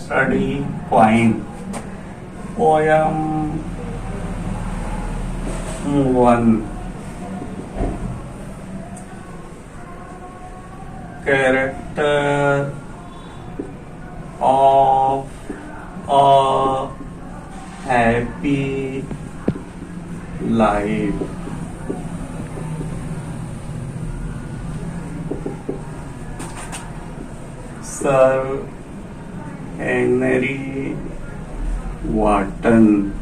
study point. Poem 1. Character of a happy life. Sir Henry Wotton.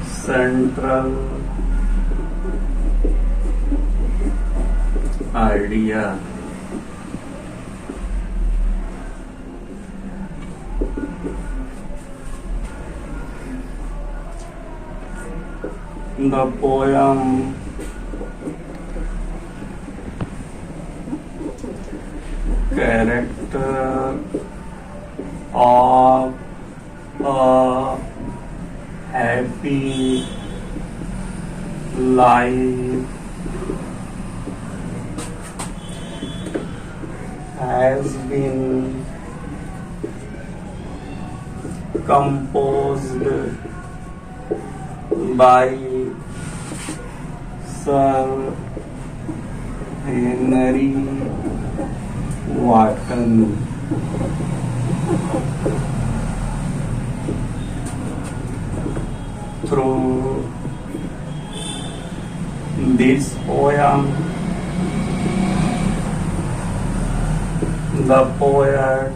Central idea. The poem character of a happy life has been composed by Sir Henry Wotton. Through this poem, the poet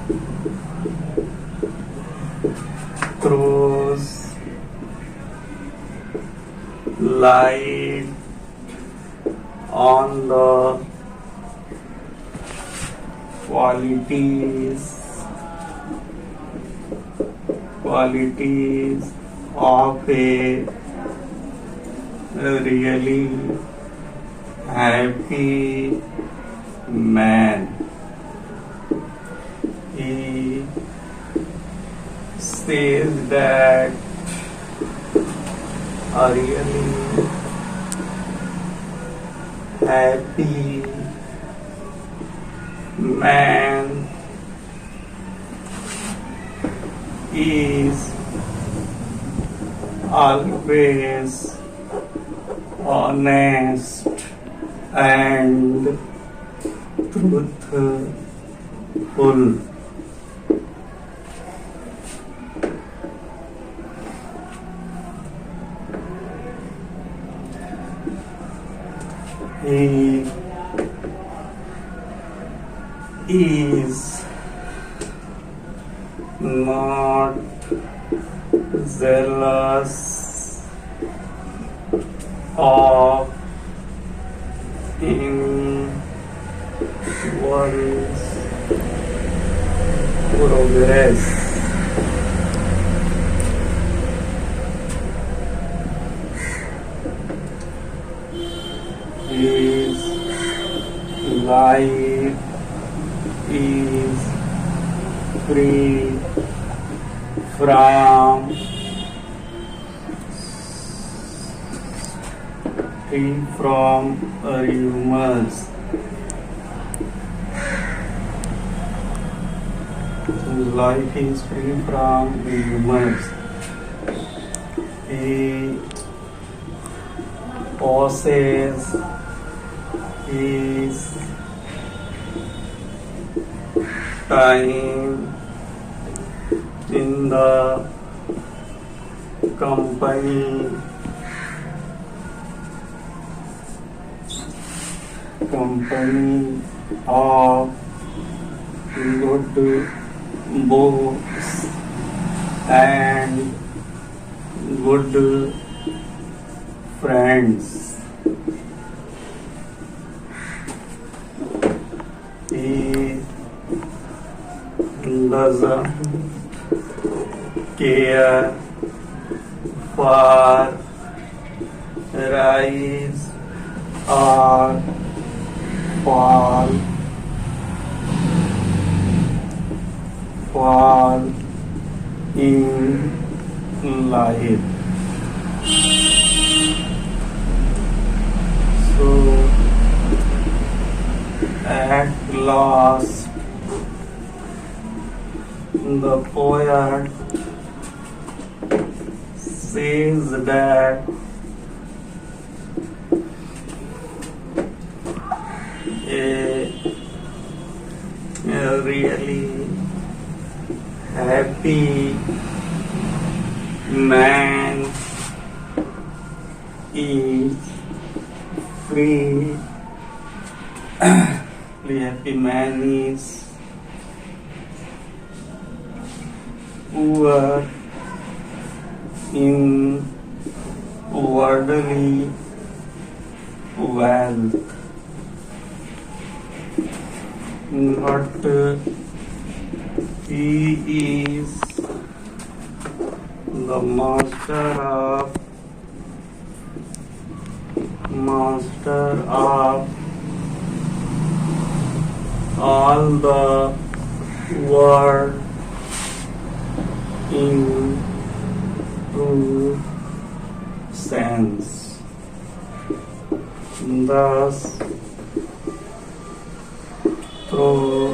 throws light on the qualities of a really happy man. He says that a really happy man is always honest and truthful. He is not jealous of anyone's progress. His life is free from rumors. His life is free from rumors. He possesses his time in the company of good books and good friends. He doesn't care for rise or fall in life. So At last, the poet says that a really happy man is free. The happy man is poor in worldly wealth, but he is the master of all the world in true sense. Thus, through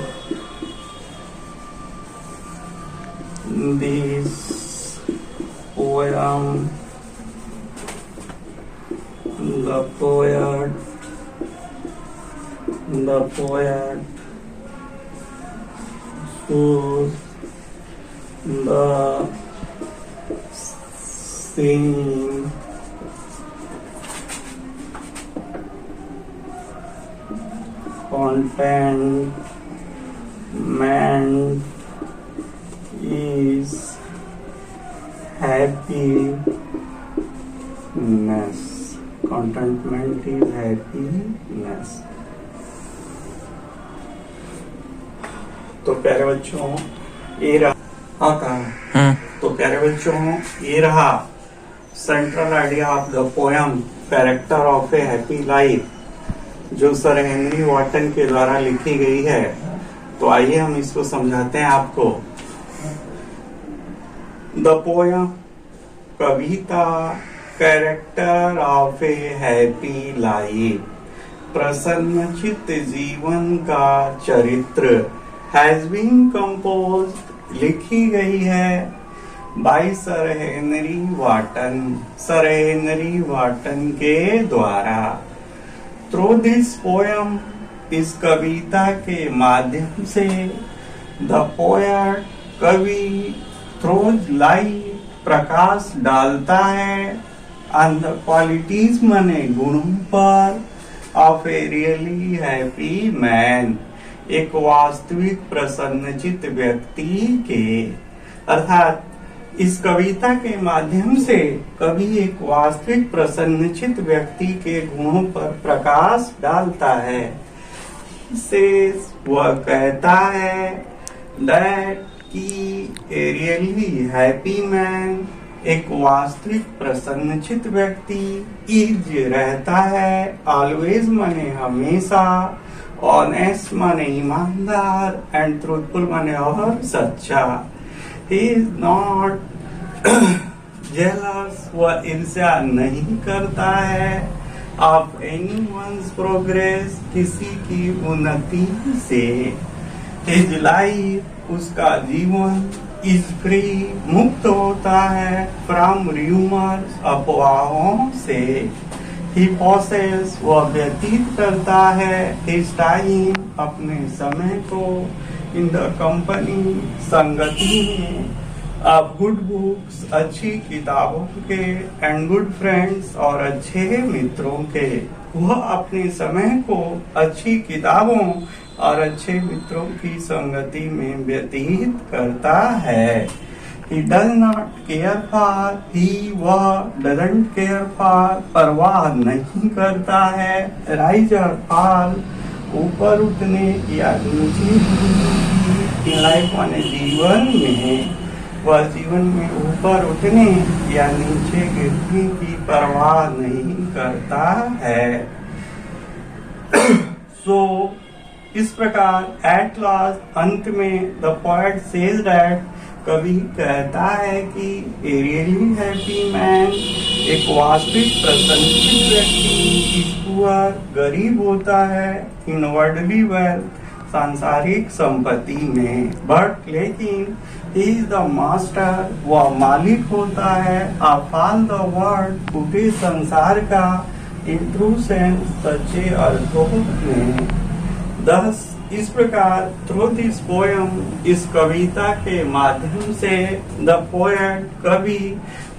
this poem, the poet shows the same contentment is happiness. Contentment is happiness. तो प्यारे बच्चों ये रहा तो प्यारे बच्चों ये रहा central idea of the poem character of a happy life, जो सर हेनरी वॉटन के द्वारा लिखी गई है। तो आइए हम इसको समझाते हैं आपको। द पोयम कविता character of a happy life, प्रसन्नचित्त जीवन का चरित्र, हैज बीन कंपोज लिखी गई है बाय सर हेनरी वाटन के द्वारा। थ्रू दिस पोयम, इस कविता के माध्यम से, द पोएट कवि थ्रोज लाइट प्रकाश डालता है ऑन द क्वालिटीज माने गुणों पर of a really happy man, एक वास्तविक प्रसन्नचित्त व्यक्ति के। अर्थात इस कविता के माध्यम से कवि एक वास्तविक प्रसन्नचित्त व्यक्ति के गुणों पर प्रकाश डालता है। से वह कहता है दैट कि ए रियली हैप्पी मैन, एक वास्तविक प्रसन्नचित्त व्यक्ति, इज रहता है, ऑलवेज माने हमेशा, ऑनेस्ट माने ईमानदार, एंड ट्रूथफुल माने और सच्चा। He is not jealous, वह ईर्ष्या नहीं करता है of anyone's progress, किसी की उन्नति से। His life, उसका जीवन, is free, मुक्त होता है from rumors, अफवाहों से। He possesses, वह व्यतीत करता है his time, अपने समय को, in the company, संगति में, of good books, अच्छी किताबों के, and good friends, और अच्छे मित्रों के। वह अपने समय को अच्छी किताबों और अच्छे मित्रों की संगति में व्यतीत करता है। He does not care for, वह doesn't care for, परवाह नहीं करता है, rise or fall, ऊपर उठने या नीचे लाइफ माने जीवन में, वह जीवन में ऊपर उठने या नीचे गिरने की परवाह नहीं करता है। सो इस प्रकार एट लास्ट, अंत में, द पोएट सेज दैट, कवि कहता है कि ए रियली हैप्पी मैन, एक वास्तविक प्रसन्नचित व्यक्ति पुअर गरीब होता है इनवर्डली वेल्थ सांसारिक संपत्ति में, बट लेकिन ही इज द मास्टर, वह मालिक होता है ऑफ ऑल द वर्ल्ड, पूरे संसार का, इन ट्रू सेंस सच्चे अर्थों में। दस इस प्रकार थ्रू दिस पोयम, इस कविता के माध्यम से द पोएट कवि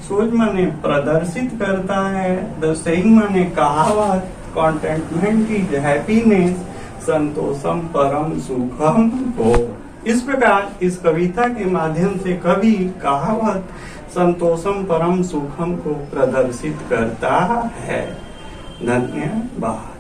सोच माने प्रदर्शित करता है, द सेइंग माने कहावत, कॉन्टेंटमेंट इज हैप्पीनेस, संतोषम परम सुखम को। इस प्रकार इस कविता के माध्यम से कवि कहावत संतोषम परम सुखम को प्रदर्शित करता है। धन्यवाद।